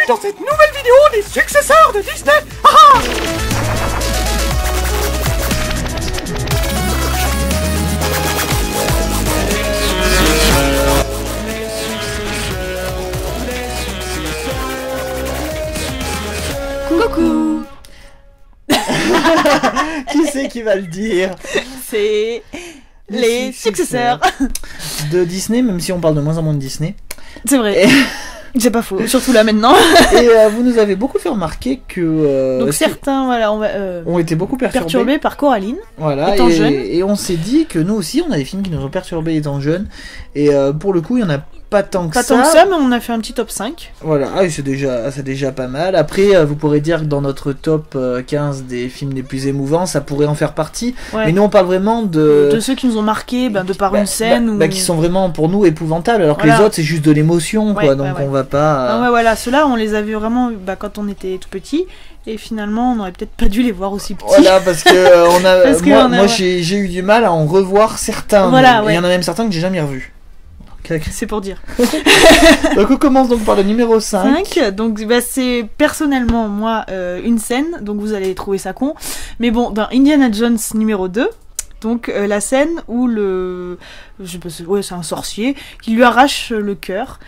dans cette nouvelle vidéo des successeurs de Disney. Ah Coucou. Qui c'est qui va le dire? C'est les successeurs de Disney, même si on parle de moins en moins de Disney. C'est vrai. C'est pas faux, surtout là maintenant. Et vous nous avez beaucoup fait remarquer que donc certains voilà, ont été beaucoup perturbés par Coraline, voilà, étant jeune. Et on s'est dit que nous aussi on a des films qui nous ont perturbés étant jeunes. Et pour le coup il y en a pas tant que ça, mais on a fait un petit top 5. Voilà, c'est déjà pas mal. Après vous pourrez dire que dans notre top 15 des films les plus émouvants ça pourrait en faire partie, mais nous on parle vraiment de ceux qui nous ont marqué de par une scène qui sont vraiment pour nous épouvantables, alors que les autres c'est juste de l'émotion quoi, donc on va pas voilà, ceux-là on les a vus vraiment quand on était tout petit. Et finalement, on aurait peut-être pas dû les voir aussi petits. Voilà, parce que moi j'ai eu du mal à en revoir certains. Voilà, il y en a même certains que j'ai jamais revus. C'est pour dire. Donc on commence donc par le numéro 5. Donc c'est personnellement moi une scène, donc vous allez trouver ça con. Mais bon, dans Indiana Jones numéro 2, donc la scène où c'est un sorcier qui lui arrache le cœur.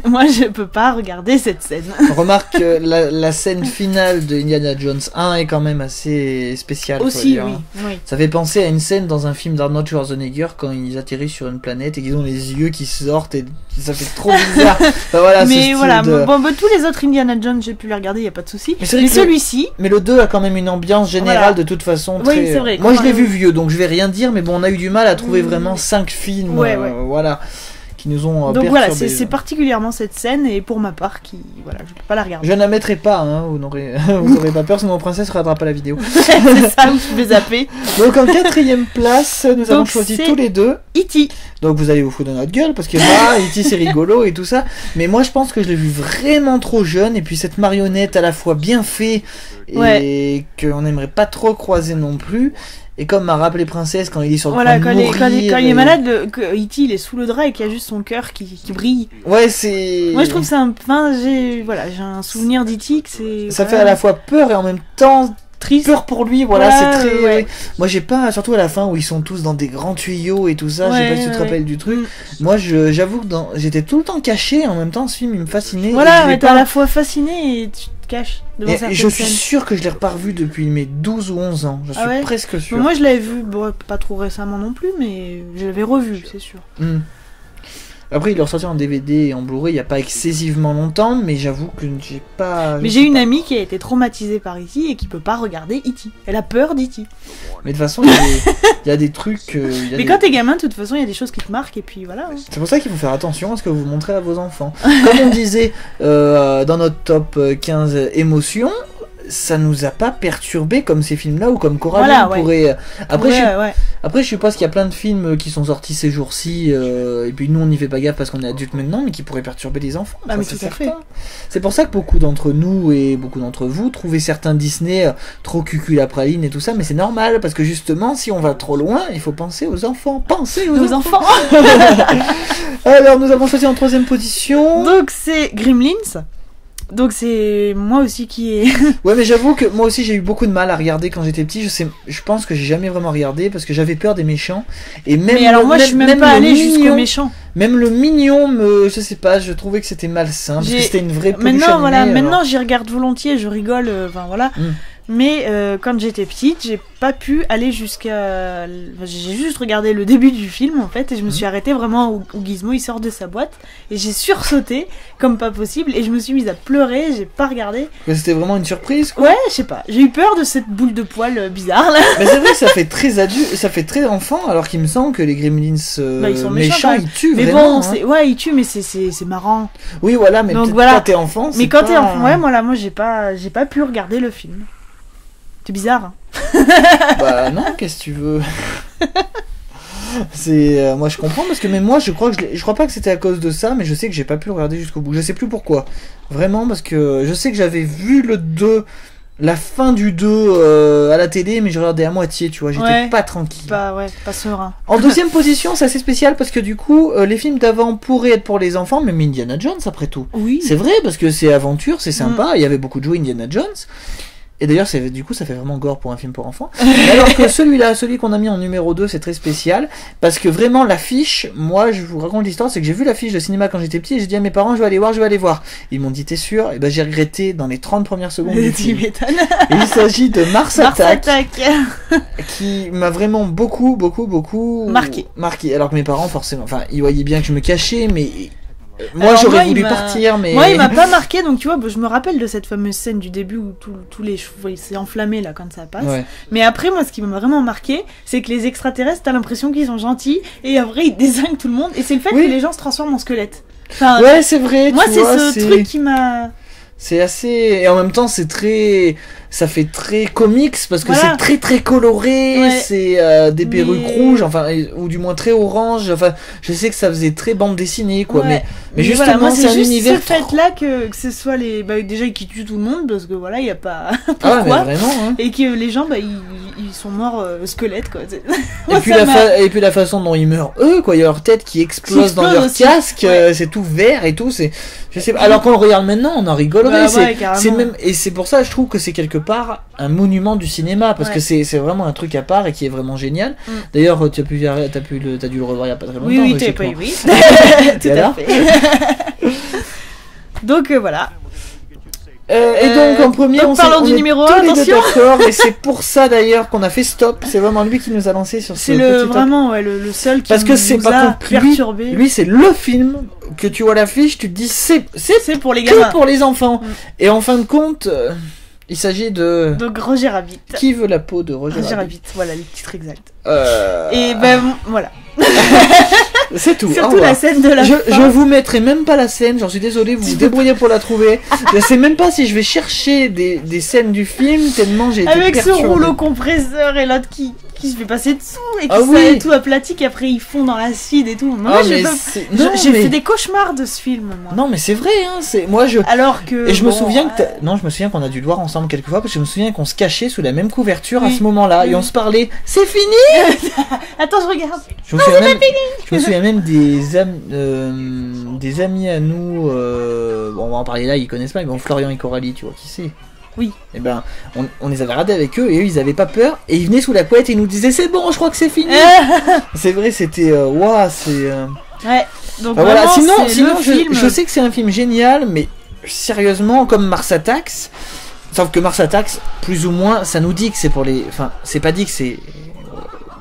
Moi je peux pas regarder cette scène. Remarque la scène finale de Indiana Jones 1 est quand même assez spéciale. Aussi oui. Ça fait penser à une scène dans un film d'Arnold Schwarzenegger quand ils atterrissent sur une planète et qu'ils ont les yeux qui sortent et ça fait trop bizarre. Voilà, mais voilà, tous les autres Indiana Jones j'ai pu les regarder, y a pas de souci. Mais celui-ci. Mais le 2 a quand même une ambiance générale de toute façon très. Oui, c'est vrai. Moi je l'ai vu vieux donc je vais rien dire, mais bon on a eu du mal à trouver vraiment 5 films voilà qui nous ont donc voilà, c'est particulièrement cette scène, et pour ma part je peux pas la regarder. Je ne la mettrai pas, vous n'aurez pas peur, sinon mon princesse ne regardera pas la vidéo. C'est ça, je vais zapper. Donc en 4ème place, nous avons choisi tous les deux E.T. Donc vous allez vous foutre de notre gueule parce que E.T. c'est rigolo et tout ça, mais moi je pense que je l'ai vu vraiment trop jeune, et puis cette marionnette à la fois bien fait et qu'on n'aimerait pas trop croiser non plus. Et comme m'a rappelé Princesse quand il est sur le point de mourir, quand il est malade, E.T. il est sous le drap et qu'il y a juste son cœur qui brille. Ouais, c'est. Moi je trouve que c'est j'ai un souvenir d'E.T. que c'est. Ça fait à la fois peur et en même temps triste. Peur pour lui, c'est très. Moi j'ai pas, surtout à la fin où ils sont tous dans des grands tuyaux et tout ça, je sais pas si tu te rappelles du truc. Moi j'avoue que j'étais tout le temps caché, en même temps ce film il me fascinait. Voilà, mais t'es à la fois fasciné et tu cache devant certaines je suis scènes. sûr que je l'ai pas revu depuis mes 12 ou 11 ans, je suis presque sûr. Moi je l'avais vu, pas trop récemment non plus, mais je l'avais revu, c'est sûr. Après il est ressorti en DVD et en Blu-ray il y a pas excessivement longtemps, mais j'avoue que j'ai pas... Mais j'ai une amie qui a été traumatisée par E.T. et qui peut pas regarder E.T. Elle a peur d'E.T. Mais de toute façon il y a des trucs... mais quand t'es gamin, de toute façon il y a des choses qui te marquent et puis voilà. C'est pour ça qu'il faut faire attention à ce que vous montrez à vos enfants. Comme on disait dans notre top 15 émotions, ça nous a pas perturbé comme ces films-là ou comme Coraline pourrait... Après, je suppose qu'il y a plein de films qui sont sortis ces jours-ci, et puis nous on n'y fait pas gaffe parce qu'on est adultes maintenant, mais qui pourraient perturber les enfants. Mais tout à fait. C'est pour ça que beaucoup d'entre nous et beaucoup d'entre vous trouvaient certains Disney trop cucul-praline et tout ça, mais c'est normal parce que justement, si on va trop loin, il faut penser aux enfants. Pensez aux enfants. Alors, nous avons choisi en 3ème position. Donc c'est Gremlins. Donc c'est moi aussi qui est... Ouais, mais j'avoue que moi aussi j'ai eu beaucoup de mal à regarder quand j'étais petit. Je pense que j'ai jamais vraiment regardé parce que j'avais peur des méchants. Et même je suis même pas allée jusqu'aux méchants. Même le mignon je sais pas, je trouvais que c'était malsain parce que c'était une vraie peluche animée. Maintenant j'y regarde volontiers, je rigole, Mais quand j'étais petite, j'ai pas pu aller jusqu'à... J'ai juste regardé le début du film en fait, et je me suis arrêtée vraiment où Gizmo il sort de sa boîte, et j'ai sursauté comme pas possible, et je me suis mise à pleurer, j'ai pas regardé. Mais c'était vraiment une surprise quoi. Ouais, je sais pas, j'ai eu peur de cette boule de poils bizarre là. Mais c'est vrai que ça fait très adulte, ça fait très enfant, alors qu'il me semble que les Gremlins ils sont méchants ils tuent mais vraiment. Mais bon, ils tuent, mais c'est marrant. Oui voilà, mais donc, quand t'es enfant, mais quand t'es enfant, moi j'ai pas pu regarder le film. C'est bizarre. Bah non, qu'est-ce que tu veux. C'est moi je comprends parce que même moi je crois pas que c'était à cause de ça, mais je sais que j'ai pas pu le regarder jusqu'au bout. Je sais plus pourquoi. Vraiment parce que je sais que j'avais vu le 2 la fin du 2 à la télé, mais je regardais à moitié, tu vois, j'étais pas tranquille. Pas serein. En deuxième position, c'est assez spécial parce que du coup, les films d'avant pourraient être pour les enfants, même Indiana Jones après tout. Oui. C'est vrai parce que c'est aventure, c'est sympa, il y avait beaucoup de jouets Indiana Jones. Et d'ailleurs, du coup, ça fait vraiment gore pour un film pour enfants. Alors que celui qu'on a mis en numéro 2, c'est très spécial. Parce que vraiment, l'affiche, moi, je vous raconte l'histoire, c'est que j'ai vu l'affiche de cinéma quand j'étais petit et j'ai dit à mes parents, je vais aller voir. Ils m'ont dit, t'es sûr? Et ben, j'ai regretté dans les 30 premières secondes du film. Et il s'agit de Mars Attack. Qui m'a vraiment beaucoup marqué. Alors que mes parents, forcément, enfin, ils voyaient bien que je me cachais, mais... Moi j'aurais voulu partir, mais... Moi il m'a pas marqué, donc tu vois, je me rappelle de cette fameuse scène du début où tous les cheveux s'est enflammé là quand ça passe. Ouais. Mais après, moi ce qui m'a vraiment marqué, c'est que les extraterrestres, t'as l'impression qu'ils sont gentils, et après ils désinguent tout le monde, et c'est le fait que les gens se transforment en squelettes. Enfin, ouais, c'est vrai. Moi c'est ce truc qui m'a... C'est assez... Et en même temps, c'est très... Ça fait très comics, parce que c'est très très coloré, c'est des perruques rouges, enfin, ou du moins très orange, enfin, je sais que ça faisait très bande dessinée, quoi, mais justement, voilà, c'est un univers... ce fait-là que ce soit les... Bah, déjà, qui tuent tout le monde, parce que voilà, il n'y a pas... Pourquoi vraiment, hein. Et que les gens, ils sont morts squelettes, quoi. Et puis la façon dont ils meurent, eux, quoi, il y a leur tête qui explose dans leur casque, c'est tout vert et tout, c'est... Je sais pas, alors qu'on le regarde maintenant, on en rigolerait, c'est même... Et c'est pour ça, je trouve que c'est quelque part un monument du cinéma, parce que c'est vraiment un truc à part et qui est vraiment génial. D'ailleurs, t'as dû le revoir il y a pas très longtemps. Oui, tout à fait. Donc voilà. Et donc en premier, parlons du numéro 1, attention. D'accord, et c'est pour ça d'ailleurs qu'on a fait stop. C'est vraiment lui qui nous a lancé sur ce petit vraiment le seul qui parce que c'est pas perturbé. Lui c'est le film que tu vois l'affiche, tu te dis c'est pour les gamins, que pour les enfants. Et en fin de compte, il s'agit de... Donc Roger Rabbit. Qui veut la peau de Roger Rabbit? Voilà le titre exact. Et ben voilà. C'est tout. Surtout la scène de la fin. Je vous mettrai même pas la scène, j'en suis désolé, vous vous débrouillez pour la trouver. Je sais même pas si je vais chercher des scènes du film, tellement j'ai été perturbé. Avec ce rouleau compresseur et l'autre qui se fait passer dessous et qui est tout aplati, qu'après ils font dans l'acide et tout. Moi j'ai fait des cauchemars de ce film, moi. Non mais c'est vrai, hein, Alors que... Et je me souviens je me souviens qu'on a dû le voir ensemble quelques fois, parce que je me souviens qu'on se cachait sous la même couverture à ce moment-là, et on se parlait, c'est fini. Attends, je regarde. Je me souviens même des amis à nous, bon, on va en parler là, ils connaissent pas, mais bon, Florian et Coralie, tu vois qui c'est. Oui. Et ben, on les avait radés avec eux, et eux ils avaient pas peur, et ils venaient sous la couette et ils nous disaient c'est bon, je crois que c'est fini. C'est vrai, c'était c'est. Ouais. Donc enfin, voilà. Sinon film... je sais que c'est un film génial, mais sérieusement, comme Mars Attacks, sauf que Mars Attacks, plus ou moins, ça nous dit que c'est pour les. Enfin, c'est pas dit que c'est.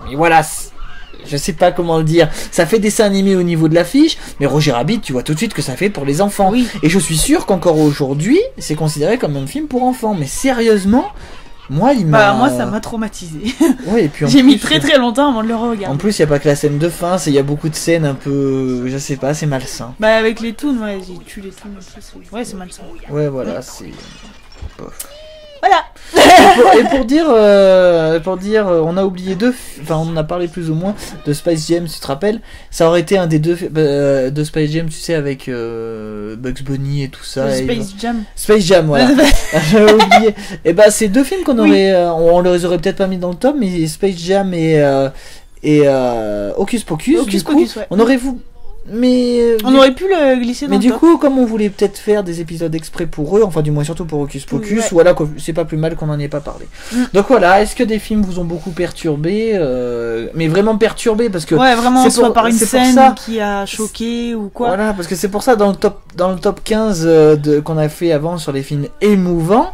Mais voilà. Je sais pas comment le dire. Ça fait dessin animé au niveau de l'affiche, mais Roger Rabbit, tu vois tout de suite que ça fait pour les enfants. Oui. Et je suis sûr qu'encore aujourd'hui, c'est considéré comme un film pour enfants. Mais sérieusement, moi, moi, ça m'a traumatisé. Ouais, et puis j'ai mis très très longtemps avant de le regarder. En plus, il y a pas que la scène de fin, il y a beaucoup de scènes un peu, je sais pas, c'est malsain. Bah avec les toons, ils tuent les toons. Ouais, c'est malsain. Ouais, voilà, c'est. Voilà. Et pour dire, on a oublié enfin on en a parlé plus ou moins de Space Jam, tu te rappelles? Ça aurait été un des deux de Space Jam, tu sais, avec Bugs Bunny et tout ça. Space Jam, voilà. J'avais oublié. Et bah c'est deux films qu'on aurait, on les aurait peut-être pas mis dans le top, mais Space Jam et Hocus Pocus. On aurait on aurait pu le glisser dans le top. Mais du coup, comme on voulait peut-être faire des épisodes exprès pour eux, enfin du moins surtout pour Hocus Pocus, voilà, c'est pas plus mal qu'on en ait pas parlé. Donc voilà, est-ce que des films vous ont beaucoup perturbé, mais vraiment perturbé parce que vraiment soit par une scène qui a choqué ou quoi. Voilà, parce que c'est pour ça dans le top 15 qu'on a fait avant sur les films émouvants,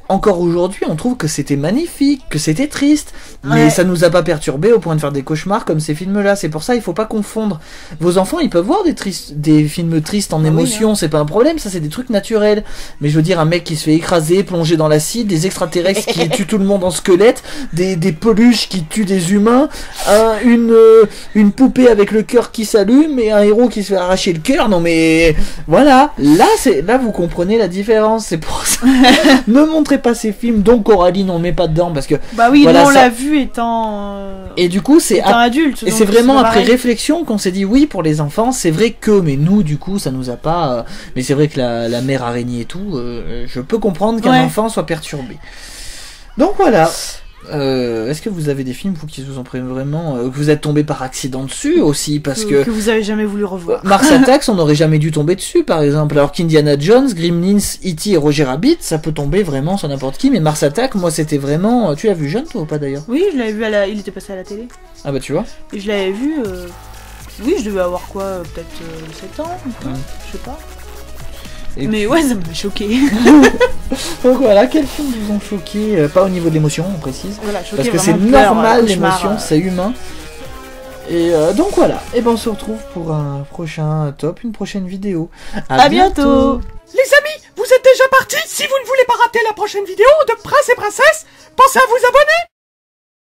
encore aujourd'hui, on trouve que c'était magnifique, que c'était triste, mais ça nous a pas perturbé au point de faire des cauchemars comme ces films-là. C'est pour ça, il faut pas confondre. Vos enfants, ils peuvent voir des films tristes en émotion, c'est pas un problème, ça c'est des trucs naturels. Mais je veux dire, un mec qui se fait écraser, plonger dans l'acide, des extraterrestres qui tuent tout le monde en squelette, des peluches qui tuent des humains, une poupée avec le cœur qui s'allume et un héros qui se fait arracher le cœur. Non mais voilà, là vous comprenez la différence. C'est pour ça. Ne montrez pas ces films, donc Coraline on le met pas dedans parce que... Bah oui, voilà, nous on ça... l'a vu étant... Et du coup c'est adulte. Et c'est vraiment après réflexion qu'on s'est dit oui pour les enfants, c'est vrai que, mais nous du coup ça nous a pas... Mais c'est vrai que la mère araignée et tout, je peux comprendre qu'un enfant soit perturbé. Donc voilà. Est-ce que vous avez des films vous qui vous ont pris vraiment que vous êtes tombé par accident dessus aussi parce que vous avez jamais voulu revoir. Mars Attacks on n'aurait jamais dû tomber dessus par exemple, alors qu'Indiana Jones, Gremlins, E.T. et Roger Rabbit ça peut tomber vraiment sur n'importe qui, mais Mars Attacks moi c'était vraiment... Tu l'as vu jeune toi ou pas d'ailleurs? Oui, je l'avais vu il était passé à la télé. Ah bah tu vois. Et je l'avais vu oui, je devais avoir quoi, peut-être 7 ans, je sais pas. Et mais puis... ouais, ça m'a choqué. Donc voilà, quels films vous ont choqué? Pas au niveau de l'émotion, on précise. Voilà, parce que c'est normal, l'émotion, c'est humain. Et donc voilà, et ben on se retrouve pour un prochain top, une prochaine vidéo. À bientôt. Les amis, vous êtes déjà partis. Si vous ne voulez pas rater la prochaine vidéo de Prince et Princesse, pensez à vous abonner.